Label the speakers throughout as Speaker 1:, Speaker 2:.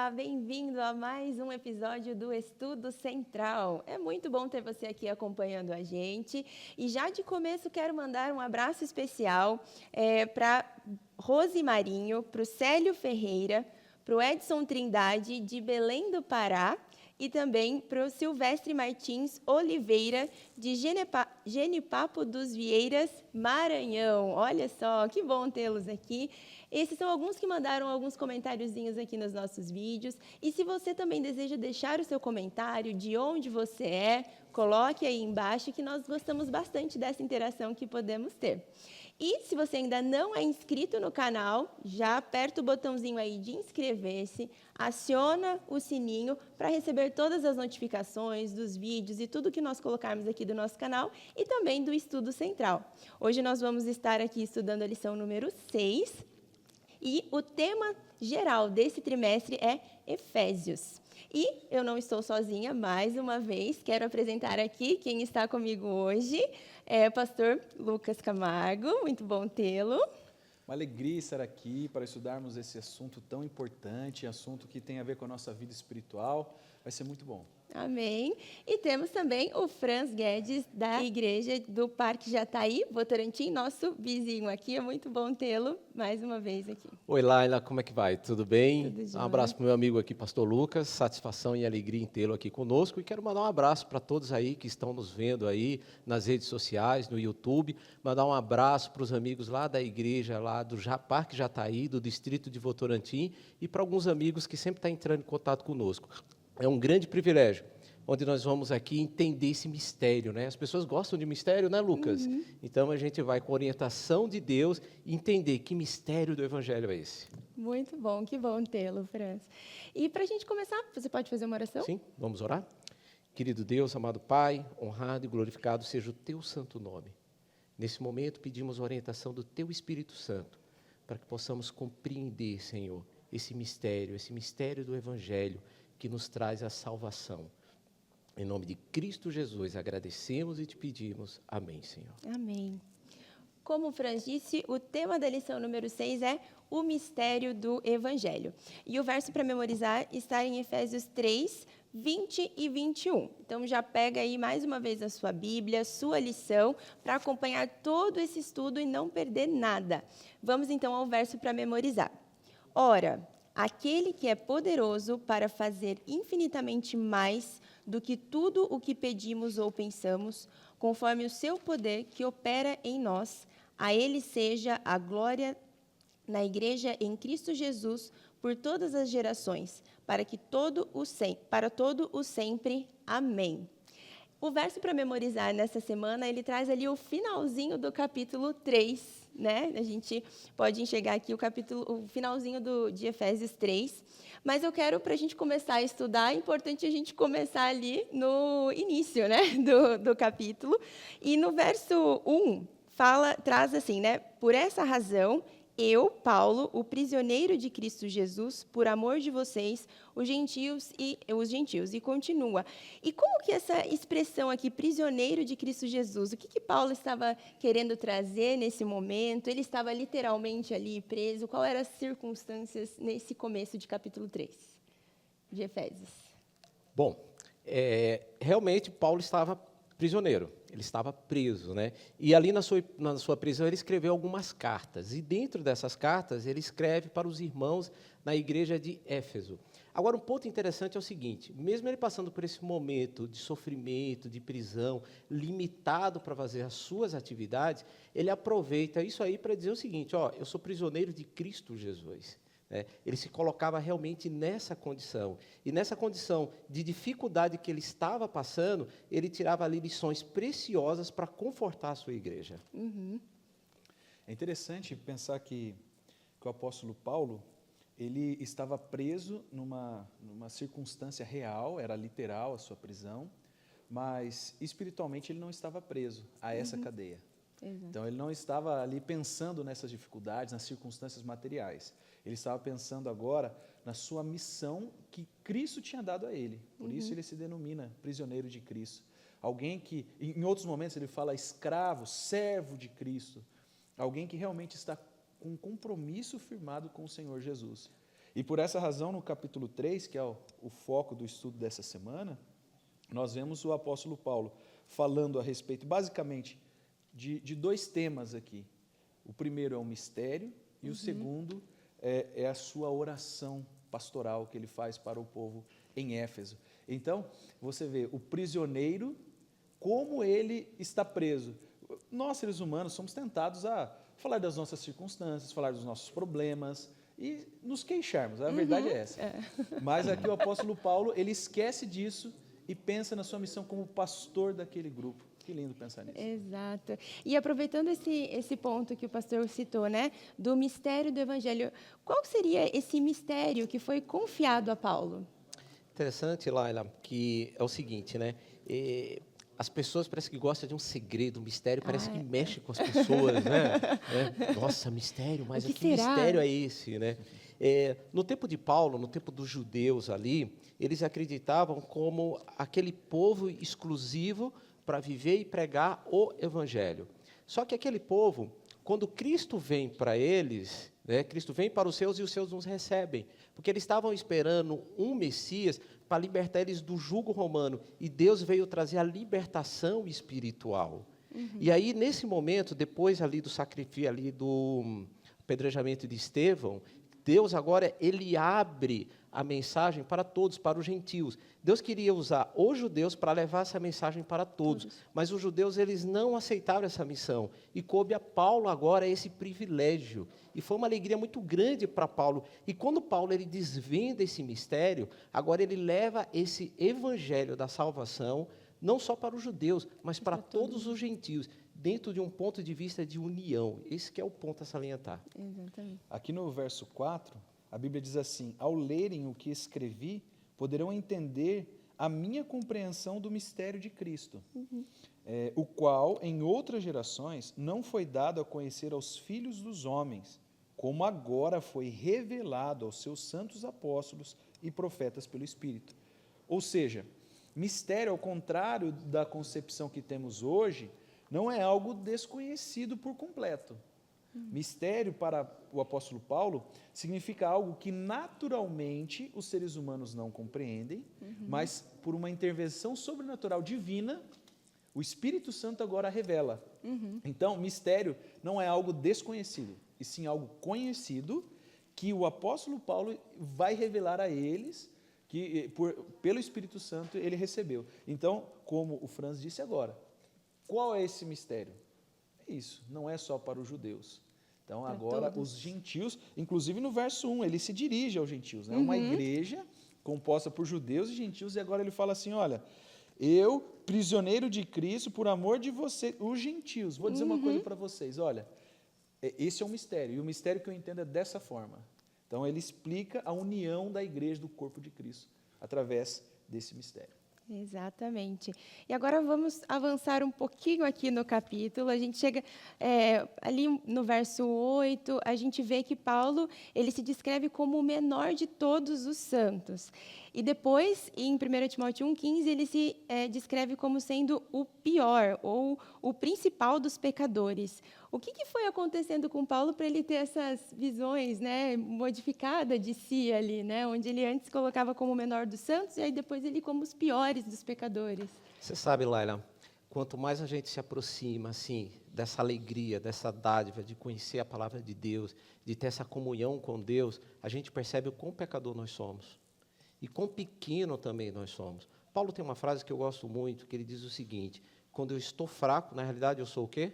Speaker 1: Olá, bem-vindo a mais um episódio do Estudo Central. É muito bom ter você aqui acompanhando a gente. E já de começo quero mandar um abraço especial para Rose Marinho, para o Célio Ferreira, para o Edson Trindade, de Belém do Pará, e também para o Silvestre Martins Oliveira, de Genipapo dos Vieiras, Maranhão. Olha só, que bom tê-los aqui. Esses são alguns que mandaram alguns comentáriozinhos aqui nos nossos vídeos. E se você também deseja deixar o seu comentário, de onde você é, coloque aí embaixo, que nós gostamos bastante dessa interação que podemos ter. E se você ainda não é inscrito no canal, já aperta o botãozinho aí de inscrever-se, aciona o sininho para receber todas as notificações dos vídeos e tudo que nós colocarmos aqui do nosso canal e também do Estudo Central. Hoje nós vamos estar aqui estudando a lição número 6 e o tema geral desse trimestre é Efésios. E eu não estou sozinha, mais uma vez, quero apresentar aqui quem está comigo hoje, é o pastor Lucas Camargo, muito bom tê-lo.
Speaker 2: Uma alegria estar aqui para estudarmos esse assunto tão importante, assunto que tem a ver com a nossa vida espiritual, vai ser muito bom.
Speaker 1: Amém. E temos também o Franz Guedes, da Igreja do Parque Jataí, Votorantim, nosso vizinho aqui. É muito bom tê-lo mais uma vez aqui.
Speaker 3: Oi, Laila, como é que vai? Tudo bem?
Speaker 1: Tudo jóia.
Speaker 3: Um abraço para o meu amigo aqui, pastor Lucas. Satisfação e alegria em tê-lo aqui conosco. E quero mandar um abraço para todos aí que estão nos vendo aí nas redes sociais, no YouTube. Mandar um abraço para os amigos lá da igreja, lá do Parque Jataí, do distrito de Votorantim, e para alguns amigos que sempre estão entrando em contato conosco. É um grande privilégio, onde nós vamos aqui entender esse mistério, né? As pessoas gostam de mistério, né, Lucas?
Speaker 1: Uhum.
Speaker 3: Então, a gente vai, com orientação de Deus, entender que mistério do Evangelho é esse.
Speaker 1: Muito bom, que bom tê-lo, Franz. E para a gente começar, você pode fazer uma oração?
Speaker 3: Sim, vamos orar? Querido Deus, amado Pai, honrado e glorificado seja o Teu santo nome. Nesse momento, pedimos a orientação do Teu Espírito Santo, para que possamos compreender, Senhor, esse mistério do Evangelho, que nos traz a salvação. Em nome de Cristo Jesus, agradecemos e te pedimos. Amém, Senhor.
Speaker 1: Amém. Como o Franz disse, o tema da lição número 6 é o mistério do Evangelho. E o verso para memorizar está em Efésios 3, 20 e 21. Então, já pega aí mais uma vez a sua Bíblia, sua lição, para acompanhar todo esse estudo e não perder nada. Vamos, então, ao verso para memorizar. Ora, aquele que é poderoso para fazer infinitamente mais do que tudo o que pedimos ou pensamos, conforme o seu poder que opera em nós, a ele seja a glória na Igreja em Cristo Jesus por todas as gerações, para todo o sempre. Amém. O verso para memorizar nessa semana, ele traz ali o finalzinho do capítulo 3, né? A gente pode enxergar aqui o finalzinho de Efésios 3, mas eu quero, para a gente começar a estudar, é importante a gente começar ali no início, né, do capítulo. E no verso 1, traz assim, né? Por essa razão, eu, Paulo, o prisioneiro de Cristo Jesus, por amor de vocês, os gentios, e continua. E como que essa expressão aqui, prisioneiro de Cristo Jesus, o que Paulo estava querendo trazer nesse momento? Ele estava literalmente ali preso? Qual eram as circunstâncias nesse começo de capítulo 3 de Efésios?
Speaker 3: Bom, realmente Paulo estava prisioneiro, ele estava preso, né? E ali na sua prisão ele escreveu algumas cartas, e dentro dessas cartas ele escreve para os irmãos na igreja de Éfeso. Agora, um ponto interessante é o seguinte, mesmo ele passando por esse momento de sofrimento, de prisão, limitado para fazer as suas atividades, ele aproveita isso aí para dizer o seguinte, eu sou prisioneiro de Cristo Jesus. Ele se colocava realmente nessa condição. E nessa condição de dificuldade que ele estava passando, ele tirava ali lições preciosas para confortar a sua igreja.
Speaker 1: Uhum.
Speaker 2: É interessante pensar que o apóstolo Paulo, ele estava preso numa circunstância real, era literal a sua prisão, mas espiritualmente ele não estava preso a essa cadeia.
Speaker 1: Exato.
Speaker 2: Então ele não estava ali pensando nessas dificuldades, nas circunstâncias materiais. Ele estava pensando agora na sua missão que Cristo tinha dado a ele. Por isso ele se denomina prisioneiro de Cristo. Alguém que, em outros momentos ele fala escravo, servo de Cristo. Alguém que realmente está com um compromisso firmado com o Senhor Jesus. E por essa razão, no capítulo 3, que é o foco do estudo dessa semana, nós vemos o apóstolo Paulo falando a respeito, basicamente, de dois temas aqui. O primeiro é o mistério e o segundo é a sua oração pastoral que ele faz para o povo em Éfeso. Então, você vê o prisioneiro, como ele está preso. Nós, seres humanos, somos tentados a falar das nossas circunstâncias, falar dos nossos problemas e nos queixarmos. A verdade é essa. Mas aqui o apóstolo Paulo, ele esquece disso e pensa na sua missão como pastor daquele grupo. Que lindo pensar nisso.
Speaker 1: Exato. E aproveitando esse ponto que o pastor citou, né, do mistério do Evangelho, qual seria esse mistério que foi confiado a Paulo?
Speaker 3: Interessante, Laila, que é o seguinte, né? As pessoas parecem que gostam de um segredo, um mistério, parece que mexe com as pessoas, né? Nossa, mistério, mas que mistério é esse, né? No tempo de Paulo, no tempo dos judeus ali, eles acreditavam como aquele povo exclusivo para viver e pregar o Evangelho. Só que aquele povo, quando Cristo vem para eles, né, Cristo vem para os seus e os seus não recebem, porque eles estavam esperando um Messias para libertar eles do jugo romano, e Deus veio trazer a libertação espiritual. E aí, nesse momento, depois ali do sacrifício, ali do apedrejamento de Estevão, Deus agora, ele abre a mensagem para todos, para os gentios. Deus queria usar os judeus para levar essa mensagem para todos, mas os judeus, eles não aceitaram essa missão, e coube a Paulo agora esse privilégio, e foi uma alegria muito grande para Paulo. E quando Paulo ele desvenda esse mistério, agora ele leva esse evangelho da salvação, não só para os judeus, mas para todos os gentios, dentro de um ponto de vista de união. Esse que é o ponto a salientar.
Speaker 1: Exatamente.
Speaker 2: Aqui no verso 4, a Bíblia diz assim: ao lerem o que escrevi, poderão entender a minha compreensão do mistério de Cristo, o qual, em outras gerações, não foi dado a conhecer aos filhos dos homens, como agora foi revelado aos seus santos apóstolos e profetas pelo Espírito. Ou seja, mistério, ao contrário da concepção que temos hoje, não é algo desconhecido por completo. Mistério, para o apóstolo Paulo, significa algo que naturalmente os seres humanos não compreendem, mas por uma intervenção sobrenatural divina, o Espírito Santo agora revela. Então, mistério não é algo desconhecido, e sim algo conhecido, que o apóstolo Paulo vai revelar a eles, que pelo Espírito Santo ele recebeu. Então, como o Franz disse agora, qual é esse mistério? É isso, não é só para os judeus. Então, agora os gentios, inclusive no verso 1, ele se dirige aos gentios, né? Uma igreja composta por judeus e gentios, e agora ele fala assim, olha, eu, prisioneiro de Cristo, por amor de você, os gentios, vou dizer uma coisa para vocês, olha, esse é um mistério, e o mistério que eu entendo é dessa forma. Então, ele explica a união da igreja do corpo de Cristo, através desse mistério.
Speaker 1: Exatamente. E agora vamos avançar um pouquinho aqui no capítulo. A gente chega ali no verso 8, a gente vê que Paulo ele se descreve como o menor de todos os santos. E depois, em 1 Timóteo 1,15, ele se descreve como sendo o pior, ou o principal dos pecadores. O que foi acontecendo com Paulo para ele ter essas visões, né, modificadas de si ali, né, onde ele antes colocava como o menor dos santos, e aí depois ele como os piores dos pecadores?
Speaker 3: Você sabe, Laila, quanto mais a gente se aproxima, assim, dessa alegria, dessa dádiva de conhecer a palavra de Deus, de ter essa comunhão com Deus, a gente percebe o quão pecador nós somos. E quão pequeno também nós somos. Paulo tem uma frase que eu gosto muito, que ele diz o seguinte: quando eu estou fraco, na realidade eu sou o quê?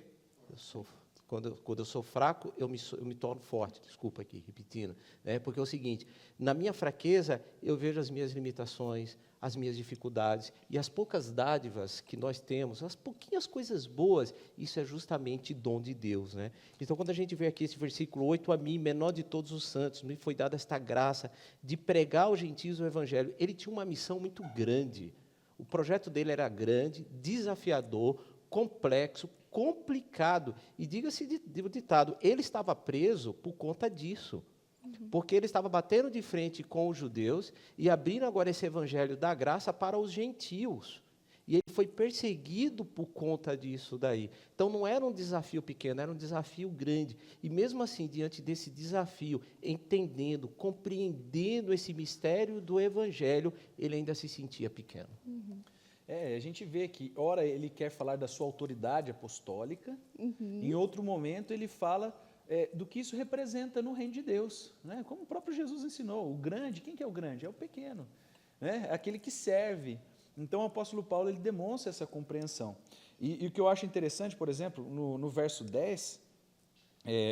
Speaker 3: Quando eu sou fraco, eu me torno forte. Desculpa aqui, repetindo. Porque é o seguinte, na minha fraqueza, eu vejo as minhas limitações, as minhas dificuldades, e as poucas dádivas que nós temos, as pouquinhas coisas boas, isso é justamente dom de Deus, né? Então, quando a gente vê aqui esse versículo 8, a mim, menor de todos os santos, me foi dada esta graça de pregar aos gentios o Evangelho. Ele tinha uma missão muito grande. O projeto dele era grande, desafiador, complexo, complicado. E diga-se de ditado, ele estava preso por conta disso. Porque ele estava batendo de frente com os judeus e abrindo agora esse evangelho da graça para os gentios. E ele foi perseguido por conta disso daí. Então, não era um desafio pequeno, era um desafio grande. E, mesmo assim, diante desse desafio, entendendo, compreendendo esse mistério do Evangelho, ele ainda se sentia pequeno.
Speaker 2: A gente vê que, ora, ele quer falar da sua autoridade apostólica, em outro momento ele fala do que isso representa no reino de Deus, né? Como o próprio Jesus ensinou, o grande, quem que é o grande? É o pequeno, né? É aquele que serve. Então, o apóstolo Paulo ele demonstra essa compreensão. E o que eu acho interessante, por exemplo, no verso 10,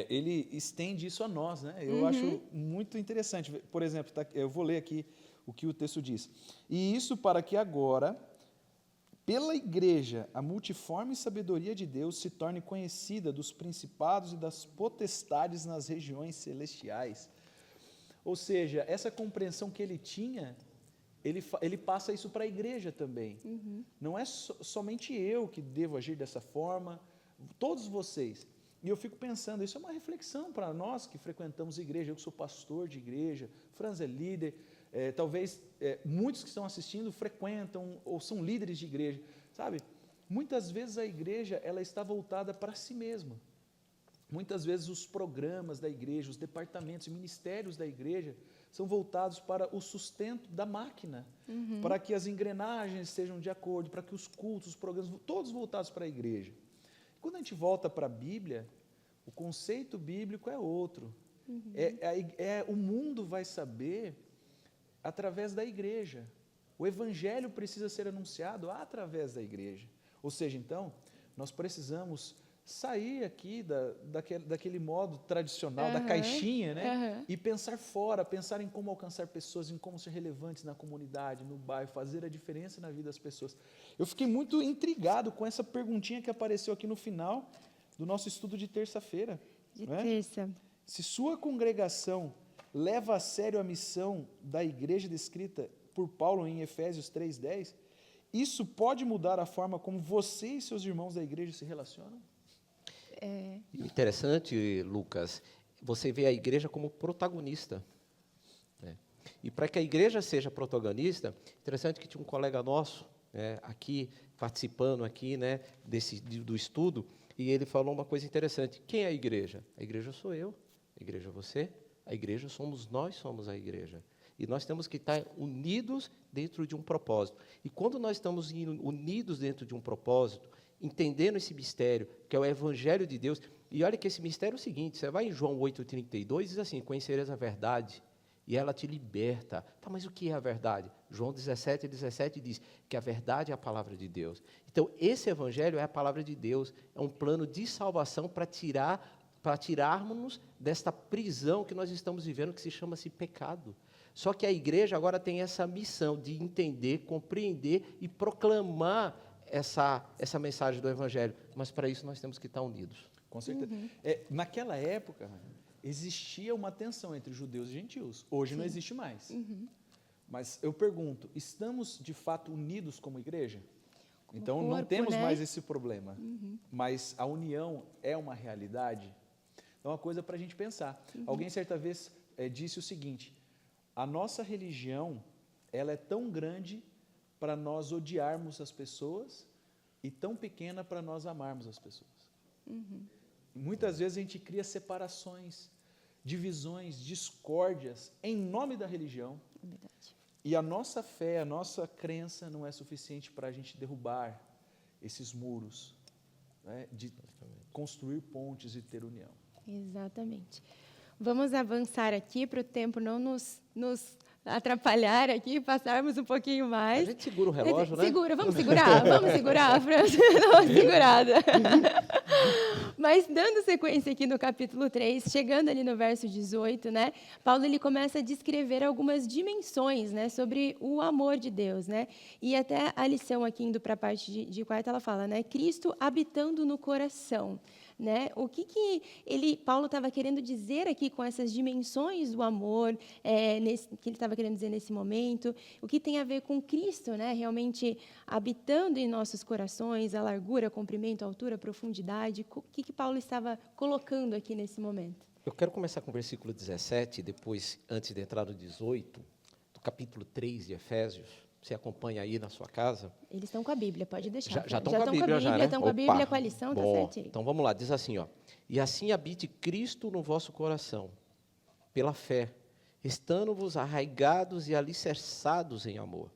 Speaker 2: ele estende isso a nós, né? Eu acho muito interessante. Por exemplo, eu vou ler aqui o que o texto diz. E isso para que agora, pela igreja, a multiforme sabedoria de Deus se torne conhecida dos principados e das potestades nas regiões celestiais. Ou seja, essa compreensão que ele tinha, ele passa isso para a igreja também. Não é somente eu que devo agir dessa forma, todos vocês. E eu fico pensando, isso é uma reflexão para nós que frequentamos igreja. Eu que sou pastor de igreja, Franz é líder, talvez muitos que estão assistindo frequentam ou são líderes de igreja, sabe? Muitas vezes a igreja ela está voltada para si mesma. Muitas vezes os programas da igreja, os departamentos e ministérios da igreja são voltados para o sustento da máquina, para que as engrenagens estejam de acordo, para que os cultos, os programas, todos voltados para a igreja. Quando a gente volta para a Bíblia, o conceito bíblico é outro. O mundo vai saber através da igreja. O evangelho precisa ser anunciado através da igreja. Ou seja, então, nós precisamos sair aqui daquele modo tradicional, da caixinha, né? E pensar fora, pensar em como alcançar pessoas, em como ser relevantes na comunidade, no bairro, fazer a diferença na vida das pessoas. Eu fiquei muito intrigado com essa perguntinha que apareceu aqui no final do nosso estudo de terça-feira.
Speaker 1: De terça.
Speaker 2: Se sua congregação leva a sério a missão da igreja descrita por Paulo em Efésios 3:10, isso pode mudar a forma como você e seus irmãos da igreja se relacionam?
Speaker 3: Interessante, Lucas, você vê a igreja como protagonista, né? E para que a igreja seja protagonista, interessante que tinha um colega nosso, aqui, participando aqui, né, do estudo, e ele falou uma coisa interessante. Quem é a igreja? A igreja sou eu, a igreja é você, a igreja somos nós, somos a igreja. E nós temos que estar unidos dentro de um propósito. E quando nós estamos unidos dentro de um propósito, entendendo esse mistério, que é o Evangelho de Deus, e olha que esse mistério é o seguinte, você vai em João 8,32 e diz assim, conhecereis a verdade, e ela te liberta. Tá, mas o que é a verdade? João 17:17 diz que a verdade é a palavra de Deus. Então, esse Evangelho é a palavra de Deus, é um plano de salvação para tirarmos-nos desta prisão que nós estamos vivendo, que se chama-se pecado. Só que a igreja agora tem essa missão de entender, compreender e proclamar essa mensagem do Evangelho. Mas para isso nós temos que estar unidos.
Speaker 2: Com certeza. Naquela época, existia uma tensão entre judeus e gentios. Hoje não existe mais. Mas eu pergunto, estamos de fato unidos como igreja? Então
Speaker 1: corpo,
Speaker 2: não temos
Speaker 1: né?
Speaker 2: mais esse problema. Mas a união é uma realidade? É uma coisa para a gente pensar. Alguém certa vez disse o seguinte, a nossa religião ela é tão grande para nós odiarmos as pessoas e tão pequena para nós amarmos as pessoas. Muitas vezes a gente cria separações, divisões, discórdias em nome da religião.
Speaker 1: Verdade.
Speaker 2: E a nossa fé, a nossa crença não é suficiente para a gente derrubar esses muros, né, de construir pontes e ter união.
Speaker 1: Exatamente. Vamos avançar aqui para o tempo não nos atrapalhar aqui, passarmos um pouquinho mais.
Speaker 3: A gente segura o relógio, né?
Speaker 1: Segura, vamos segurar, Fran, dá uma segurada. Mas dando sequência aqui no capítulo 3, chegando ali no verso 18, né, Paulo ele começa a descrever algumas dimensões, né, sobre o amor de Deus, né? E até a lição aqui indo para a parte de quarta, ela fala, né, Cristo habitando no coração. Né? O que Paulo estava querendo dizer aqui com essas dimensões do amor, que ele estava querendo dizer nesse momento? O que tem a ver com Cristo, né? Realmente habitando em nossos corações, a largura, comprimento, altura, profundidade? O que Paulo estava colocando aqui nesse momento?
Speaker 3: Eu quero começar com o versículo 17, depois, antes de entrar no 18, do capítulo 3 de Efésios. Você acompanha aí na sua casa?
Speaker 1: Eles estão com a Bíblia, pode deixar.
Speaker 3: Já estão com a Bíblia, já, né?
Speaker 1: Estão com a Bíblia,
Speaker 3: Opa,
Speaker 1: com a lição, tá
Speaker 3: bom.
Speaker 1: certinho.
Speaker 3: Então vamos lá, diz assim, ó. E assim habite Cristo no vosso coração, pela fé, estando-vos arraigados e alicerçados em amor,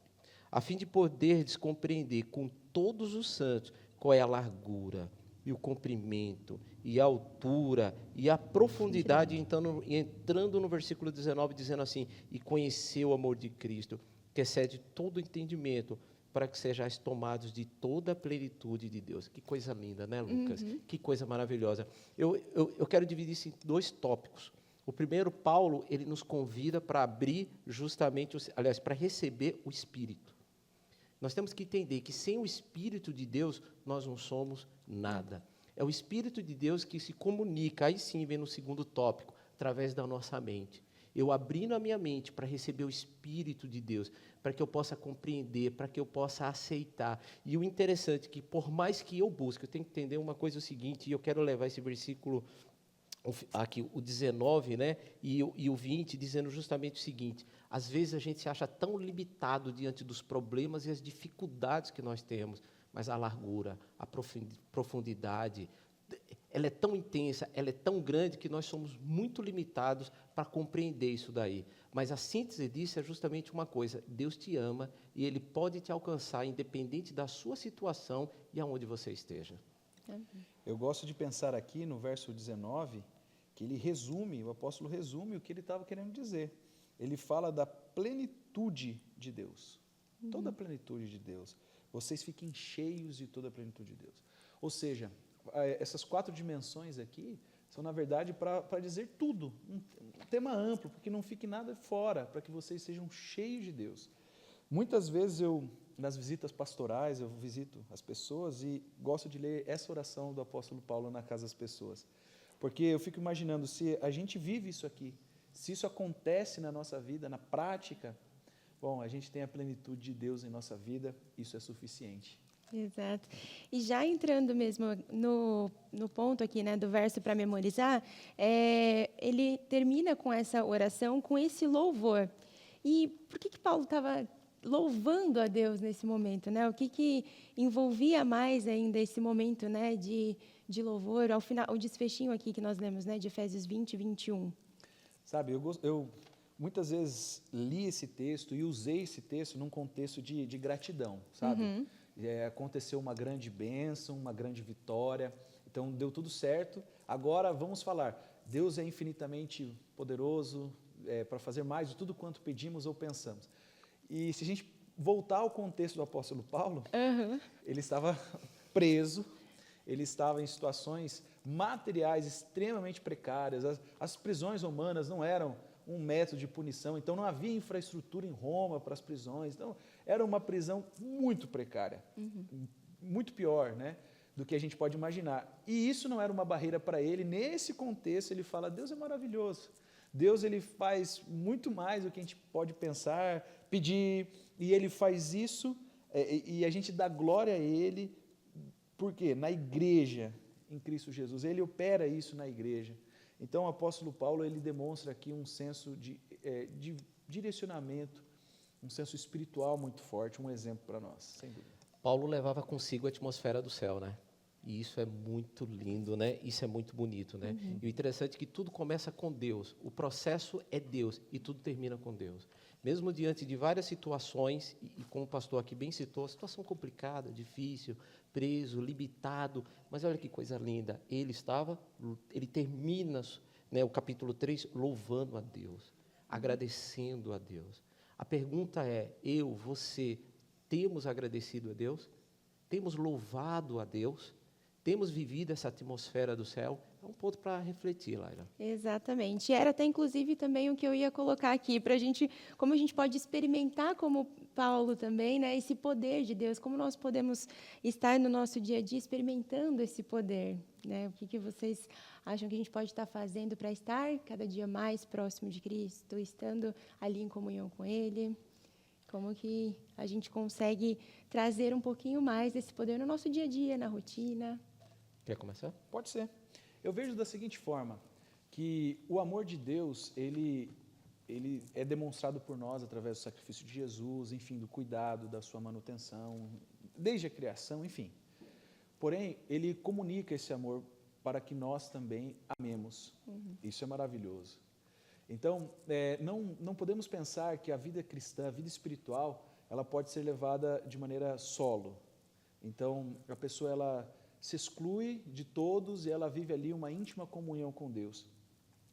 Speaker 3: a fim de poderdes compreender com todos os santos qual é a largura e o comprimento e a altura e a profundidade, então, entrando no versículo 19, dizendo assim, e conhecer o amor de Cristo, que excede todo entendimento, para que sejais tomados de toda a plenitude de Deus. Que coisa linda, né, Lucas? Que coisa maravilhosa. Eu quero dividir isso em 2 tópicos. O primeiro, Paulo, ele nos convida para abrir justamente, aliás, para receber o Espírito. Nós temos que entender que sem o Espírito de Deus, nós não somos nada. É o Espírito de Deus que se comunica, aí sim vem no segundo tópico, através da nossa mente. Eu abrindo a minha mente para receber o Espírito de Deus, para que eu possa compreender, para que eu possa aceitar. E o interessante é que, por mais que eu busque, eu tenho que entender uma coisa, o seguinte, e eu quero levar esse versículo, aqui o 19, né, e o 20, dizendo justamente o seguinte, às vezes a gente se acha tão limitado diante dos problemas e as dificuldades que nós temos, mas a largura, a profundidade, ela é tão intensa, ela é tão grande que nós somos muito limitados para compreender isso daí. Mas a síntese disso é justamente uma coisa, Deus te ama e Ele pode te alcançar independente da sua situação e aonde você esteja.
Speaker 2: Eu gosto de pensar aqui no verso 19, que ele resume, o apóstolo resume o que ele estava querendo dizer. Ele fala da plenitude de Deus, toda a plenitude de Deus. Vocês fiquem cheios de toda a plenitude de Deus. Ou seja, essas 4 dimensões aqui são, na verdade, para dizer tudo, um tema amplo, porque não fique nada fora, para que vocês sejam cheios de Deus. Muitas vezes nas visitas pastorais, eu visito as pessoas e gosto de ler essa oração do apóstolo Paulo na casa das pessoas, porque eu fico imaginando, se a gente vive isso aqui, se isso acontece na nossa vida, na prática, bom, a gente tem a plenitude de Deus em nossa vida, isso é suficiente.
Speaker 1: Exato. E já entrando mesmo no ponto aqui, né, do verso para memorizar, ele termina com essa oração, com esse louvor. E por que Paulo estava louvando a Deus nesse momento, né? O que envolvia mais ainda esse momento, né, de louvor, ao final, o desfechinho aqui que nós lemos, né, de Efésios 20 e 21.
Speaker 2: Sabe, eu muitas vezes li esse texto e usei esse texto num contexto de gratidão, sabe? Aconteceu uma grande bênção, uma grande vitória, então deu tudo certo. Agora vamos falar, Deus é infinitamente poderoso para fazer mais de tudo quanto pedimos ou pensamos. E se a gente voltar ao contexto do apóstolo Paulo, ele estava preso, ele estava em situações materiais extremamente precárias, as prisões romanas não eram um método de punição, então não havia infraestrutura em Roma para as prisões, então era uma prisão muito precária, muito pior, né, do que a gente pode imaginar. E isso não era uma barreira para ele. Nesse contexto ele fala, Deus é maravilhoso, Deus ele faz muito mais do que a gente pode pensar, pedir, e ele faz isso, e a gente dá glória a ele, por quê? Na igreja, em Cristo Jesus, ele opera isso na igreja. Então, o apóstolo Paulo, ele demonstra aqui um senso de direcionamento, um senso espiritual muito forte, um exemplo para nós, sem dúvida.
Speaker 3: Paulo levava consigo a atmosfera do céu, né? E isso é muito lindo, né? Isso é muito bonito, né? E o interessante é que tudo começa com Deus. O processo é Deus e tudo termina com Deus. Mesmo diante de várias situações, e como o pastor aqui bem citou, situação complicada, difícil, preso, limitado, mas olha que coisa linda, ele termina, né, o capítulo 3 louvando a Deus, agradecendo a Deus. A pergunta é, você, temos agradecido a Deus? Temos louvado a Deus? Temos vivido essa atmosfera do céu? É um ponto para refletir, Laira.
Speaker 1: Exatamente. Era até, inclusive, também o que eu ia colocar aqui, para a gente, como a gente pode experimentar, como Paulo também, né, esse poder de Deus, como nós podemos estar no nosso dia a dia experimentando esse poder, né? O que vocês acham que a gente pode estar fazendo para estar cada dia mais próximo de Cristo, estando ali em comunhão com Ele? Como que a gente consegue trazer um pouquinho mais desse poder no nosso dia a dia, na rotina?
Speaker 3: Quer começar?
Speaker 2: Pode ser. Eu vejo da seguinte forma, que o amor de Deus, ele ele é demonstrado por nós através do sacrifício de Jesus, enfim, do cuidado, da sua manutenção, desde a criação, enfim. Porém, ele comunica esse amor para que nós também amemos. Isso é maravilhoso. Então, não podemos pensar que a vida cristã, a vida espiritual, ela pode ser levada de maneira solo. Então, a pessoa ela se exclui de todos e ela vive ali uma íntima comunhão com Deus.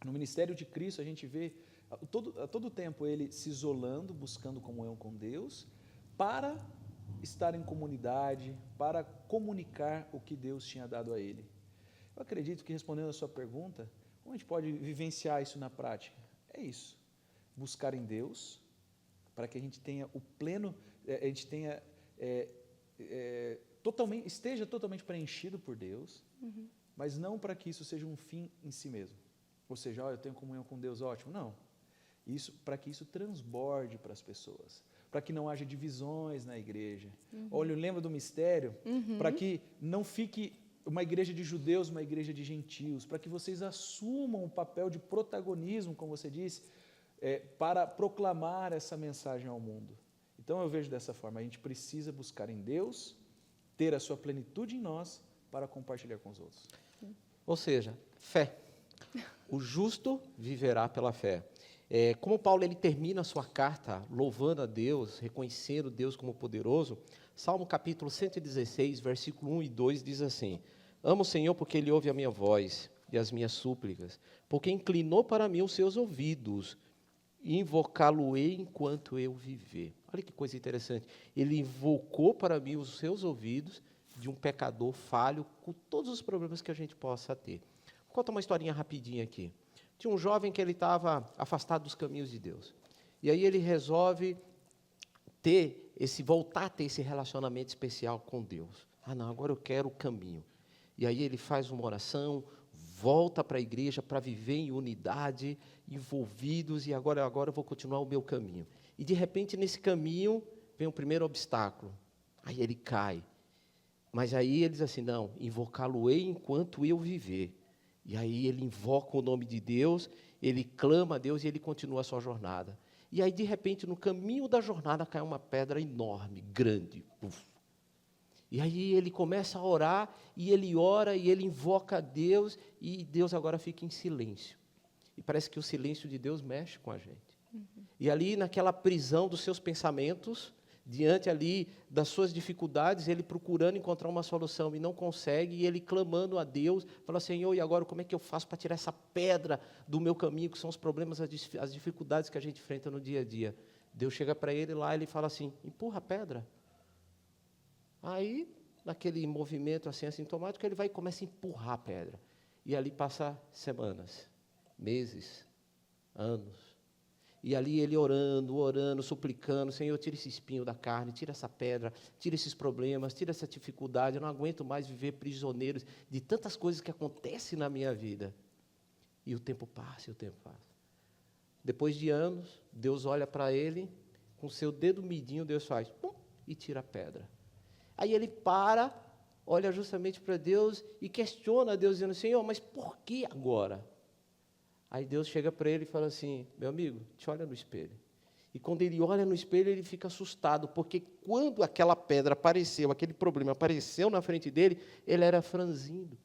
Speaker 2: No ministério de Cristo, a gente vê a todo tempo ele se isolando, buscando comunhão com Deus, para estar em comunidade, para comunicar o que Deus tinha dado a ele. Eu acredito que, respondendo a sua pergunta, como a gente pode vivenciar isso na prática? É isso, buscar em Deus, para que a gente tenha o pleno, a gente tenha, esteja totalmente preenchido por Deus, mas não para que isso seja um fim em si mesmo. Ou seja, eu tenho comunhão com Deus, ótimo. Não. Para que isso transborde para as pessoas, para que não haja divisões na igreja. Olha, lembra do mistério? Para que não fique uma igreja de judeus, uma igreja de gentios, para que vocês assumam o papel de protagonismo, como você disse, para proclamar essa mensagem ao mundo. Então eu vejo dessa forma, a gente precisa buscar em Deus, ter a sua plenitude em nós, para compartilhar com os outros.
Speaker 3: Ou seja, fé. O justo viverá pela fé. Como Paulo ele termina a sua carta louvando a Deus, reconhecendo Deus como poderoso, Salmo capítulo 116, versículo 1 e 2 diz assim: Amo o Senhor porque Ele ouve a minha voz e as minhas súplicas, porque inclinou para mim os seus ouvidos, e invocá-lo-ei enquanto eu viver. Olha que coisa interessante. Ele invocou para mim os seus ouvidos de um pecador falho, com todos os problemas que a gente possa ter. Vou contar uma historinha rapidinha aqui. Tinha um jovem que ele estava afastado dos caminhos de Deus. E aí ele resolve voltar a ter esse relacionamento especial com Deus. Não, agora eu quero o caminho. E aí ele faz uma oração, volta para a igreja para viver em unidade, envolvidos, e agora eu vou continuar o meu caminho. E de repente nesse caminho vem o primeiro obstáculo. Aí ele cai. Mas aí ele diz assim, não, invocá-lo-ei enquanto eu viver. E aí ele invoca o nome de Deus, ele clama a Deus e ele continua a sua jornada. E aí, de repente, no caminho da jornada, cai uma pedra enorme, grande. Uf. E aí ele começa a orar, e ele ora, e ele invoca a Deus, e Deus agora fica em silêncio. E parece que o silêncio de Deus mexe com a gente. E ali, naquela prisão dos seus pensamentos, diante ali das suas dificuldades, ele procurando encontrar uma solução e não consegue, e ele clamando a Deus, fala, Senhor, e agora como é que eu faço para tirar essa pedra do meu caminho, que são os problemas, as dificuldades que a gente enfrenta no dia a dia. Deus chega para ele lá, ele fala assim, empurra a pedra. Aí, naquele movimento assim assintomático, ele vai e começa a empurrar a pedra. E ali passa semanas, meses, anos. E ali ele orando, suplicando, Senhor, tira esse espinho da carne, tira essa pedra, tira esses problemas, tira essa dificuldade, eu não aguento mais viver prisioneiro de tantas coisas que acontecem na minha vida. E o tempo passa, Depois de anos, Deus olha para ele, com seu dedo midinho, Deus faz, pum, e tira a pedra. Aí ele para, olha justamente para Deus e questiona a Deus, dizendo, Senhor, mas por que agora? Aí Deus chega para ele e fala assim, meu amigo, te olha no espelho. E quando ele olha no espelho, ele fica assustado, porque quando aquela pedra apareceu, aquele problema apareceu na frente dele, ele era franzino,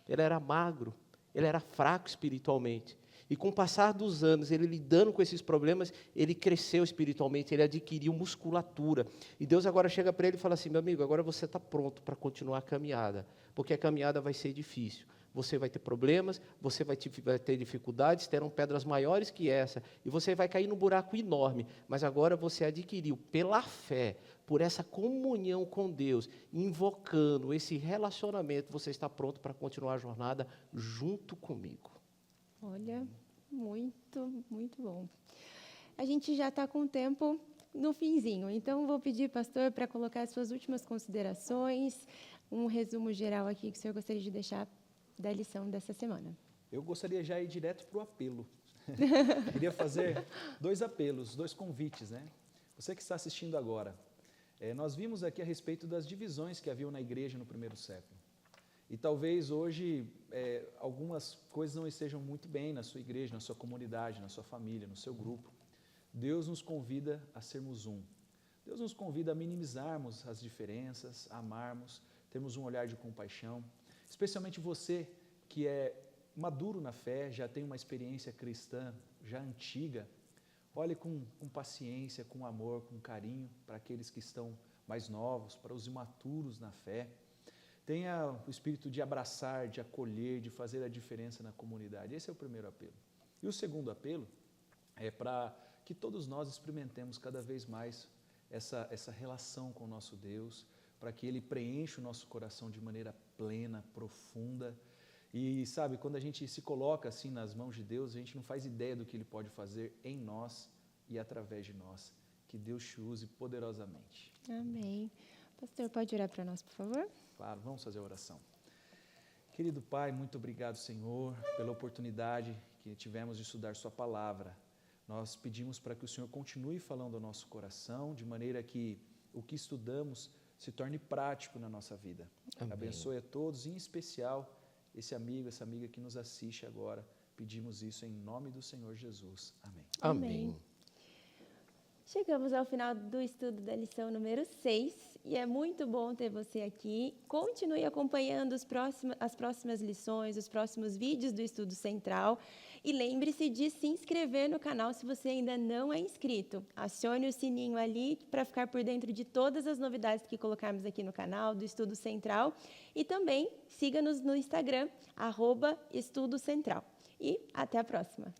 Speaker 3: ele era magro, ele era fraco espiritualmente. E com o passar dos anos, ele lidando com esses problemas, ele cresceu espiritualmente, ele adquiriu musculatura. E Deus agora chega para ele e fala assim, meu amigo, agora você está pronto para continuar a caminhada, porque a caminhada vai ser difícil. Você vai ter problemas, você vai ter dificuldades, terão pedras maiores que essa, e você vai cair num buraco enorme, mas agora você adquiriu, pela fé, por essa comunhão com Deus, invocando esse relacionamento, você está pronto para continuar a jornada junto comigo.
Speaker 1: Olha, muito, muito bom. A gente já está com o tempo no finzinho, então vou pedir, pastor, para colocar as suas últimas considerações, um resumo geral aqui que o senhor gostaria de deixar da lição dessa semana.
Speaker 2: Eu gostaria já de ir direto para o apelo. Queria fazer 2 apelos, 2 convites, né? Você que está assistindo agora, nós vimos aqui a respeito das divisões que haviam na igreja no primeiro século. E talvez hoje algumas coisas não estejam muito bem na sua igreja, na sua comunidade, na sua família, no seu grupo. Deus nos convida a sermos um. Deus nos convida a minimizarmos as diferenças, a amarmos, termos um olhar de compaixão. Especialmente você que é maduro na fé, já tem uma experiência cristã já antiga, olhe com paciência, com amor, com carinho para aqueles que estão mais novos, para os imaturos na fé. Tenha o espírito de abraçar, de acolher, de fazer a diferença na comunidade. Esse é o primeiro apelo. E o segundo apelo é para que todos nós experimentemos cada vez mais essa relação com o nosso Deus, para que Ele preencha o nosso coração de maneira plena, profunda. E sabe, quando a gente se coloca assim nas mãos de Deus, a gente não faz ideia do que Ele pode fazer em nós e através de nós. Que Deus te use poderosamente.
Speaker 1: Amém. Pastor, pode orar para nós, por favor?
Speaker 2: Claro, vamos fazer a oração. Querido Pai, muito obrigado, Senhor, pela oportunidade que tivemos de estudar Sua palavra. Nós pedimos para que o Senhor continue falando ao nosso coração, de maneira que o que estudamos se torne prático na nossa vida.
Speaker 3: Amém.
Speaker 2: Abençoe a todos, em especial esse amigo, essa amiga que nos assiste agora. Pedimos isso em nome do Senhor Jesus. Amém.
Speaker 3: Amém.
Speaker 1: Chegamos ao final do estudo da lição número 6 e é muito bom ter você aqui. Continue acompanhando as próximas lições, os próximos vídeos do Estudo Central e lembre-se de se inscrever no canal se você ainda não é inscrito. Acione o sininho ali para ficar por dentro de todas as novidades que colocarmos aqui no canal do Estudo Central e também siga-nos no Instagram, @Estudo Central. E até a próxima!